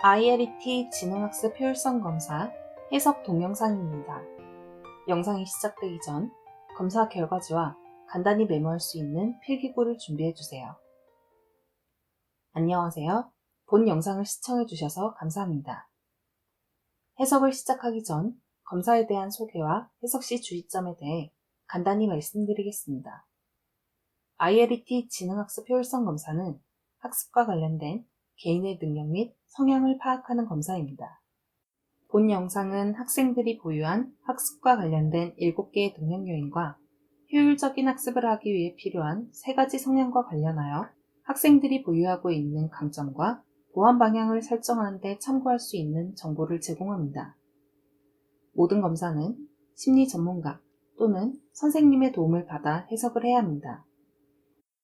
ILET 지능학습 효율성 검사 해석 동영상입니다. 영상이 시작되기 전 검사 결과지와 간단히 메모할 수 있는 필기구를 준비해주세요. 안녕하세요. 본 영상을 시청해주셔서 감사합니다. 해석을 시작하기 전 검사에 대한 소개와 해석 시 주의점에 대해 간단히 말씀드리겠습니다. ILET 지능학습 효율성 검사는 학습과 관련된 개인의 능력 및 성향을 파악하는 검사입니다. 본 영상은 학생들이 보유한 학습과 관련된 7개의 능력 요인과 효율적인 학습을 하기 위해 필요한 3가지 성향과 관련하여 학생들이 보유하고 있는 강점과 보완 방향을 설정하는 데 참고할 수 있는 정보를 제공합니다. 모든 검사는 심리 전문가 또는 선생님의 도움을 받아 해석을 해야 합니다.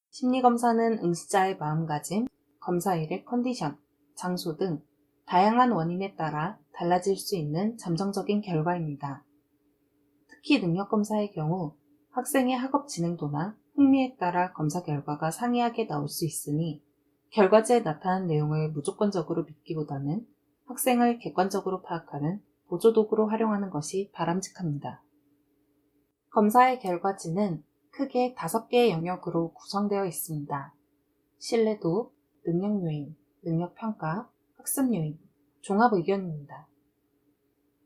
심리검사는 응시자의 마음가짐, 검사일의 컨디션, 장소 등 다양한 원인에 따라 달라질 수 있는 잠정적인 결과입니다. 특히 능력검사의 경우 학생의 학업 진행도나 흥미에 따라 검사 결과가 상이하게 나올 수 있으니 결과지에 나타난 내용을 무조건적으로 믿기보다는 학생을 객관적으로 파악하는 보조도구로 활용하는 것이 바람직합니다. 검사의 결과지는 크게 5개의 영역으로 구성되어 있습니다. 신뢰도, 능력요인, 능력평가, 학습요인, 종합의견입니다.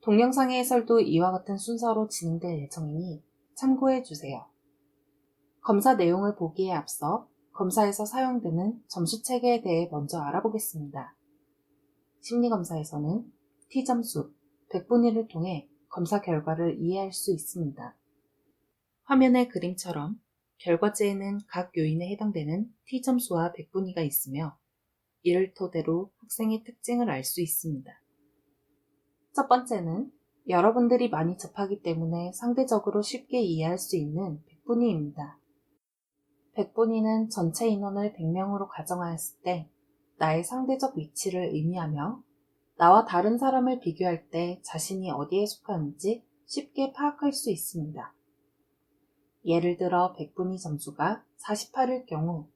동영상의 해설도 이와 같은 순서로 진행될 예정이니 참고해주세요. 검사 내용을 보기에 앞서 검사에서 사용되는 점수체계에 대해 먼저 알아보겠습니다. 심리검사에서는 T점수, 100분위를 통해 검사 결과를 이해할 수 있습니다. 화면의 그림처럼 결과지에는 각 요인에 해당되는 T점수와 100분위가 있으며 이를 토대로 학생의 특징을 알 수 있습니다. 첫 번째는 여러분들이 많이 접하기 때문에 상대적으로 쉽게 이해할 수 있는 100분위입니다. 100분위는 전체 인원을 100명으로 가정하였을 때 나의 상대적 위치를 의미하며 나와 다른 사람을 비교할 때 자신이 어디에 속하는지 쉽게 파악할 수 있습니다. 예를 들어 100분위 점수가 48일 경우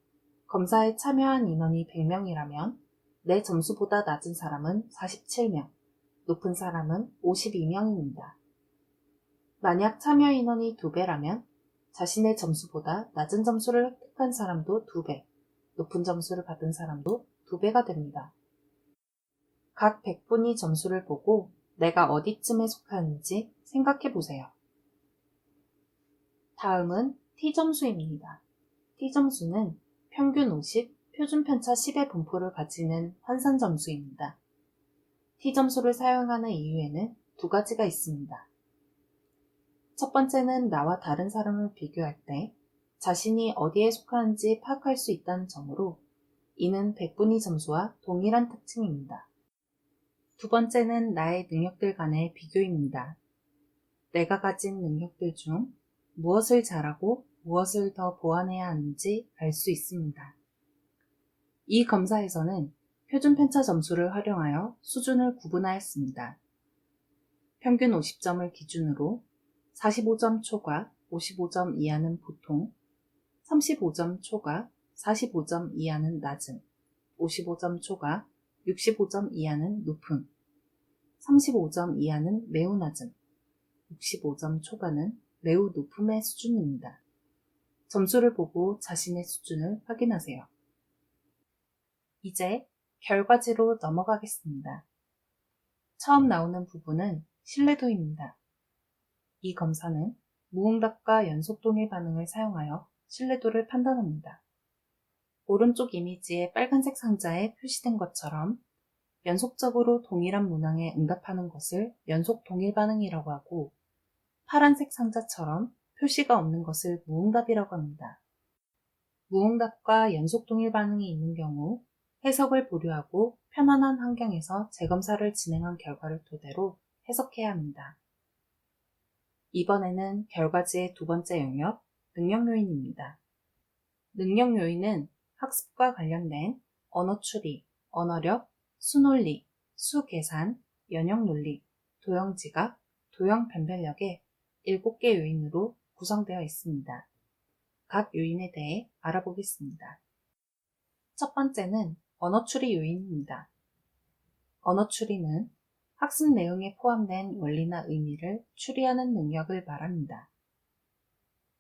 검사에 참여한 인원이 100명이라면 내 점수보다 낮은 사람은 47명, 높은 사람은 52명입니다. 만약 참여 인원이 2배라면 자신의 점수보다 낮은 점수를 획득한 사람도 2배, 높은 점수를 받은 사람도 2배가 됩니다. 각 100분위 점수를 보고 내가 어디쯤에 속하는지 생각해 보세요. 다음은 T점수입니다. T점수는 평균 50, 표준 편차 10의 분포를 가지는 환산 점수입니다. T점수를 사용하는 이유에는 2가지가 있습니다. 첫 번째는 나와 다른 사람을 비교할 때 자신이 어디에 속하는지 파악할 수 있다는 점으로 이는 100분위 점수와 동일한 특징입니다. 두 번째는 나의 능력들 간의 비교입니다. 내가 가진 능력들 중 무엇을 잘하고 무엇을 더 보완해야 하는지 알 수 있습니다. 이 검사에서는 표준 편차 점수를 활용하여 수준을 구분하였습니다. 평균 50점을 기준으로 45점 초과 55점 이하는 보통, 35점 초과 45점 이하는 낮음, 55점 초과 65점 이하는 높음, 35점 이하는 매우 낮음, 65점 초과는 매우 높음의 수준입니다. 점수를 보고 자신의 수준을 확인하세요. 이제 결과지로 넘어가겠습니다. 처음 나오는 부분은 신뢰도입니다. 이 검사는 무응답과 연속 동일 반응을 사용하여 신뢰도를 판단합니다. 오른쪽 이미지의 빨간색 상자에 표시된 것처럼 연속적으로 동일한 문항에 응답하는 것을 연속 동일 반응이라고 하고 파란색 상자처럼 표시가 없는 것을 무응답이라고 합니다. 무응답과 연속 동일 반응이 있는 경우 해석을 보류하고 편안한 환경에서 재검사를 진행한 결과를 토대로 해석해야 합니다. 이번에는 결과지의 2번째 영역, 능력 요인입니다. 능력 요인은 학습과 관련된 언어 추리, 언어력, 수논리, 수계산, 연역 논리, 도형 지각, 도형 변별력의 7개 요인으로 구성되어 있습니다. 각 요인에 대해 알아보겠습니다. 첫 번째는 언어 추리 요인입니다. 언어 추리는 학습 내용에 포함된 원리나 의미를 추리하는 능력을 말합니다.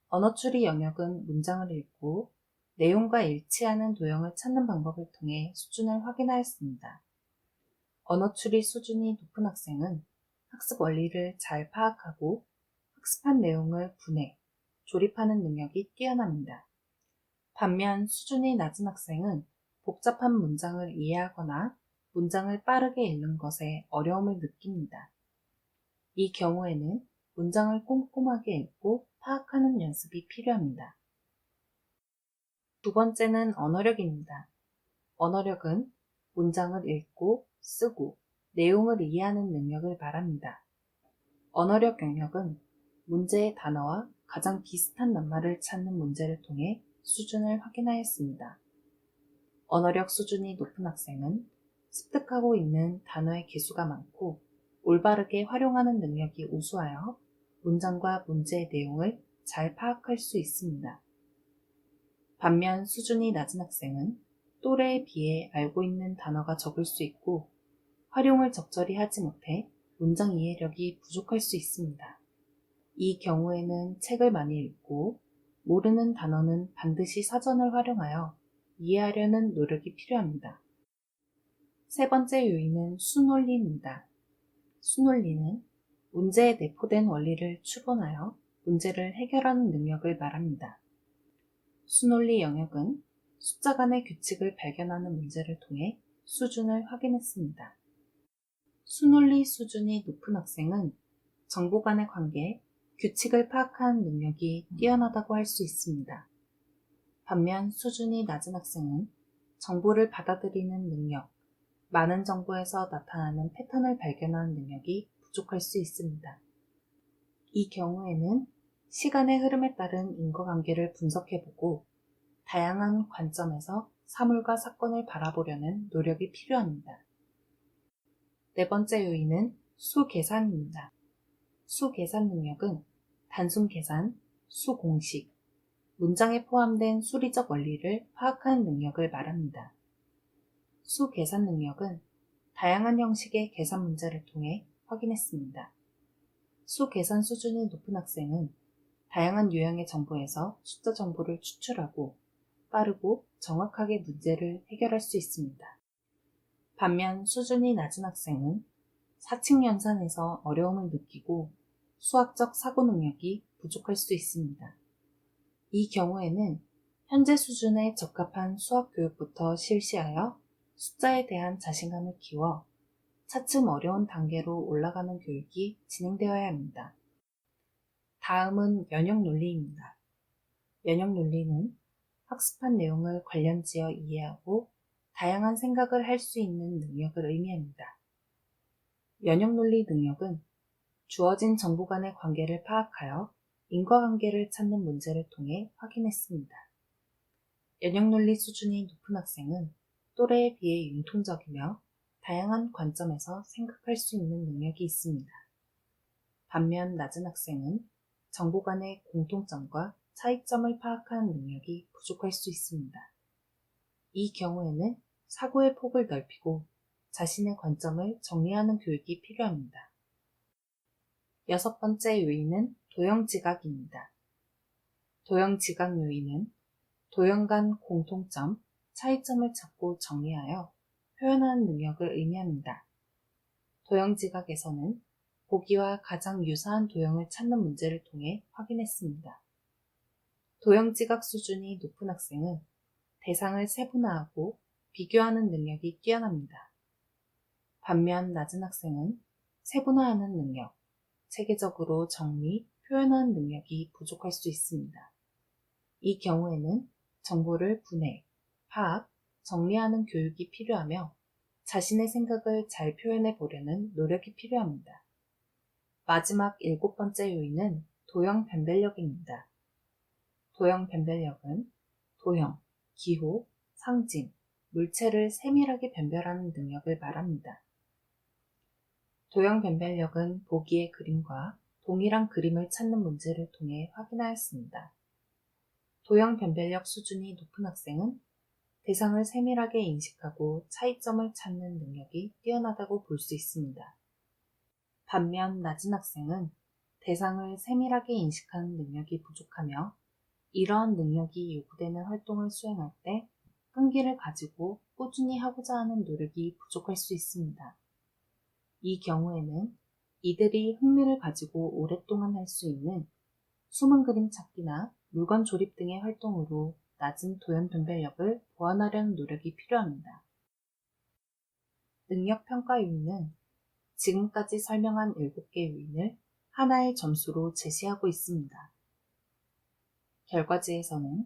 언어 추리 영역은 문장을 읽고 내용과 일치하는 도형을 찾는 방법을 통해 수준을 확인하였습니다. 언어 추리 수준이 높은 학생은 학습 원리를 잘 파악하고 학습한 내용을 분해, 조립하는 능력이 뛰어납니다. 반면 수준이 낮은 학생은 복잡한 문장을 이해하거나 문장을 빠르게 읽는 것에 어려움을 느낍니다. 이 경우에는 문장을 꼼꼼하게 읽고 파악하는 연습이 필요합니다. 두 번째는 언어력입니다. 언어력은 문장을 읽고 쓰고 내용을 이해하는 능력을 말합니다. 언어력 영역은 문제의 단어와 가장 비슷한 낱말을 찾는 문제를 통해 수준을 확인하였습니다. 언어력 수준이 높은 학생은 습득하고 있는 단어의 개수가 많고 올바르게 활용하는 능력이 우수하여 문장과 문제의 내용을 잘 파악할 수 있습니다. 반면 수준이 낮은 학생은 또래에 비해 알고 있는 단어가 적을 수 있고 활용을 적절히 하지 못해 문장 이해력이 부족할 수 있습니다. 이 경우에는 책을 많이 읽고 모르는 단어는 반드시 사전을 활용하여 이해하려는 노력이 필요합니다. 세 번째 요인은 수논리입니다. 수논리는 문제에 내포된 원리를 추론하여 문제를 해결하는 능력을 말합니다. 수논리 영역은 숫자 간의 규칙을 발견하는 문제를 통해 수준을 확인했습니다. 수논리 수준이 높은 학생은 정보 간의 관계, 규칙을 파악하는 능력이 뛰어나다고 할 수 있습니다. 반면 수준이 낮은 학생은 정보를 받아들이는 능력, 많은 정보에서 나타나는 패턴을 발견하는 능력이 부족할 수 있습니다. 이 경우에는 시간의 흐름에 따른 인과관계를 분석해보고 다양한 관점에서 사물과 사건을 바라보려는 노력이 필요합니다. 네 번째 요인은 수계산입니다. 수계산 능력은 단순 계산, 수공식, 문장에 포함된 수리적 원리를 파악하는 능력을 말합니다. 수계산 능력은 다양한 형식의 계산 문제를 통해 확인했습니다. 수계산 수준이 높은 학생은 다양한 유형의 정보에서 숫자 정보를 추출하고 빠르고 정확하게 문제를 해결할 수 있습니다. 반면 수준이 낮은 학생은 사칙 연산에서 어려움을 느끼고 수학적 사고 능력이 부족할 수 있습니다. 이 경우에는 현재 수준에 적합한 수학 교육부터 실시하여 숫자에 대한 자신감을 키워 차츰 어려운 단계로 올라가는 교육이 진행되어야 합니다. 다음은 연역 논리입니다. 연역 논리는 학습한 내용을 관련지어 이해하고 다양한 생각을 할 수 있는 능력을 의미합니다. 연역 논리 능력은 주어진 정보 간의 관계를 파악하여 인과관계를 찾는 문제를 통해 확인했습니다. 연역 논리 수준이 높은 학생은 또래에 비해 융통적이며 다양한 관점에서 생각할 수 있는 능력이 있습니다. 반면 낮은 학생은 정보 간의 공통점과 차이점을 파악하는 능력이 부족할 수 있습니다. 이 경우에는 사고의 폭을 넓히고 자신의 관점을 정리하는 교육이 필요합니다. 여섯 번째 요인은 도형지각입니다. 도형지각 요인은 도형 간 공통점, 차이점을 찾고 정리하여 표현하는 능력을 의미합니다. 도형지각에서는 보기와 가장 유사한 도형을 찾는 문제를 통해 확인했습니다. 도형지각 수준이 높은 학생은 대상을 세분화하고 비교하는 능력이 뛰어납니다. 반면 낮은 학생은 세분화하는 능력, 체계적으로 정리, 표현하는 능력이 부족할 수 있습니다. 이 경우에는 정보를 분해, 파악, 정리하는 교육이 필요하며 자신의 생각을 잘 표현해 보려는 노력이 필요합니다. 마지막 일곱 번째 요인은 도형 변별력입니다. 도형 변별력은 도형, 기호, 상징, 물체를 세밀하게 변별하는 능력을 말합니다. 도형 변별력은 보기의 그림과 동일한 그림을 찾는 문제를 통해 확인하였습니다. 도형 변별력 수준이 높은 학생은 대상을 세밀하게 인식하고 차이점을 찾는 능력이 뛰어나다고 볼 수 있습니다. 반면 낮은 학생은 대상을 세밀하게 인식하는 능력이 부족하며 이러한 능력이 요구되는 활동을 수행할 때 끈기를 가지고 꾸준히 하고자 하는 노력이 부족할 수 있습니다. 이 경우에는 이들이 흥미를 가지고 오랫동안 할 수 있는 숨은 그림 찾기나 물건 조립 등의 활동으로 낮은 도연 분별력을 보완하려는 노력이 필요합니다. 능력 평가 요인은 지금까지 설명한 7개 요인을 하나의 점수로 제시하고 있습니다. 결과지에서는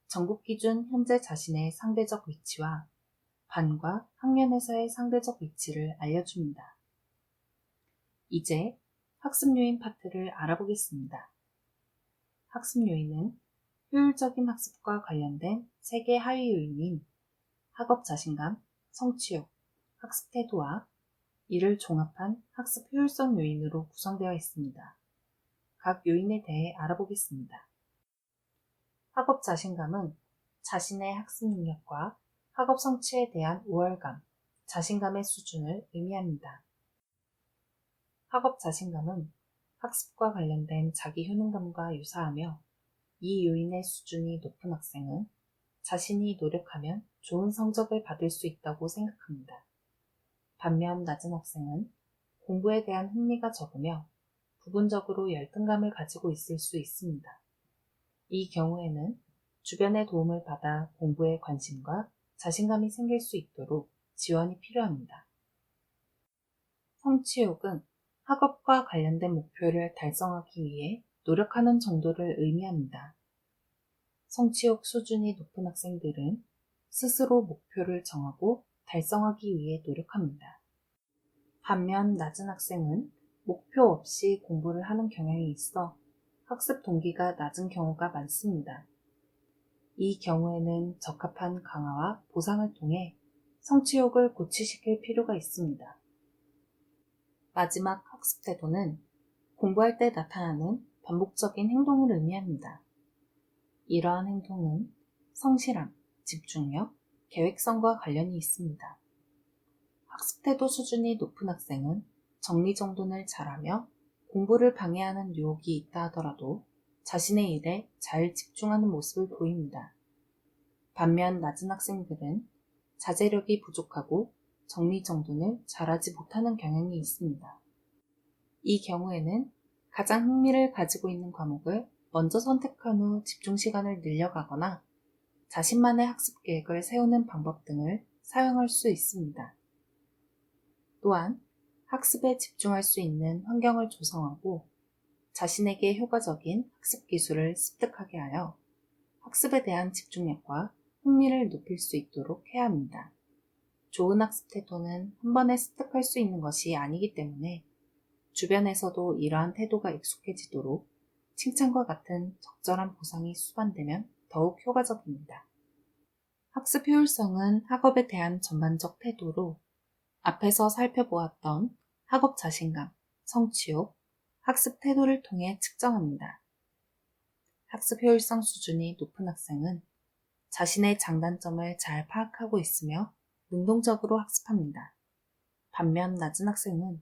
전국 기준 현재 자신의 상대적 위치와 반과 학년에서의 상대적 위치를 알려줍니다. 이제 학습 요인 파트를 알아보겠습니다. 학습 요인은 효율적인 학습과 관련된 3개 하위 요인인 학업 자신감, 성취욕, 학습 태도와 이를 종합한 학습 효율성 요인으로 구성되어 있습니다. 각 요인에 대해 알아보겠습니다. 학업 자신감은 자신의 학습 능력과 학업 성취에 대한 우월감, 자신감의 수준을 의미합니다. 학업 자신감은 학습과 관련된 자기 효능감과 유사하며 이 요인의 수준이 높은 학생은 자신이 노력하면 좋은 성적을 받을 수 있다고 생각합니다. 반면 낮은 학생은 공부에 대한 흥미가 적으며 부분적으로 열등감을 가지고 있을 수 있습니다. 이 경우에는 주변의 도움을 받아 공부에 관심과 자신감이 생길 수 있도록 지원이 필요합니다. 성취욕은 학업과 관련된 목표를 달성하기 위해 노력하는 정도를 의미합니다. 성취욕 수준이 높은 학생들은 스스로 목표를 정하고 달성하기 위해 노력합니다. 반면 낮은 학생은 목표 없이 공부를 하는 경향이 있어 학습 동기가 낮은 경우가 많습니다. 이 경우에는 적합한 강화와 보상을 통해 성취욕을 고취시킬 필요가 있습니다. 마지막 학습 태도는 공부할 때 나타나는 반복적인 행동을 의미합니다. 이러한 행동은 성실함, 집중력, 계획성과 관련이 있습니다. 학습 태도 수준이 높은 학생은 정리정돈을 잘하며 공부를 방해하는 유혹이 있다 하더라도 자신의 일에 잘 집중하는 모습을 보입니다. 반면 낮은 학생들은 자제력이 부족하고 정리정돈을 잘하지 못하는 경향이 있습니다. 이 경우에는 가장 흥미를 가지고 있는 과목을 먼저 선택한 후 집중 시간을 늘려가거나 자신만의 학습 계획을 세우는 방법 등을 사용할 수 있습니다. 또한 학습에 집중할 수 있는 환경을 조성하고 자신에게 효과적인 학습 기술을 습득하게 하여 학습에 대한 집중력과 흥미를 높일 수 있도록 해야 합니다. 좋은 학습 태도는 한 번에 습득할 수 있는 것이 아니기 때문에 주변에서도 이러한 태도가 익숙해지도록 칭찬과 같은 적절한 보상이 수반되면 더욱 효과적입니다. 학습 효율성은 학업에 대한 전반적 태도로 앞에서 살펴보았던 학업 자신감, 성취욕, 학습 태도를 통해 측정합니다. 학습 효율성 수준이 높은 학생은 자신의 장단점을 잘 파악하고 있으며 능동적으로 학습합니다. 반면 낮은 학생은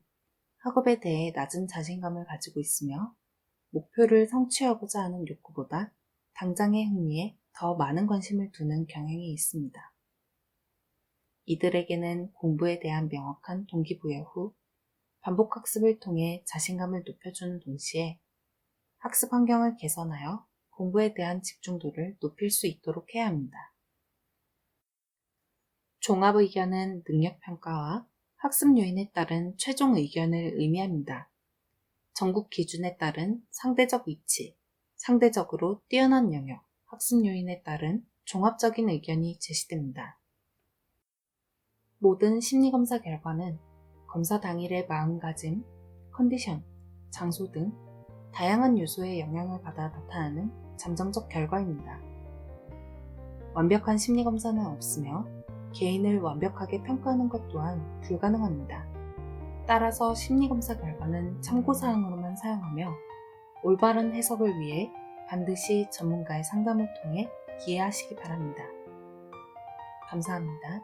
학업에 대해 낮은 자신감을 가지고 있으며 목표를 성취하고자 하는 욕구보다 당장의 흥미에 더 많은 관심을 두는 경향이 있습니다. 이들에게는 공부에 대한 명확한 동기부여 후 반복 학습을 통해 자신감을 높여주는 동시에 학습 환경을 개선하여 공부에 대한 집중도를 높일 수 있도록 해야 합니다. 종합 의견은 능력평가와 학습 요인에 따른 최종 의견을 의미합니다. 전국 기준에 따른 상대적 위치, 상대적으로 뛰어난 영역, 학습 요인에 따른 종합적인 의견이 제시됩니다. 모든 심리검사 결과는 검사 당일의 마음가짐, 컨디션, 장소 등 다양한 요소의 영향을 받아 나타나는 잠정적 결과입니다. 완벽한 심리검사는 없으며 개인을 완벽하게 평가하는 것 또한 불가능합니다. 따라서 심리검사 결과는 참고사항으로만 사용하며 올바른 해석을 위해 반드시 전문가의 상담을 통해 이해하시기 바랍니다. 감사합니다.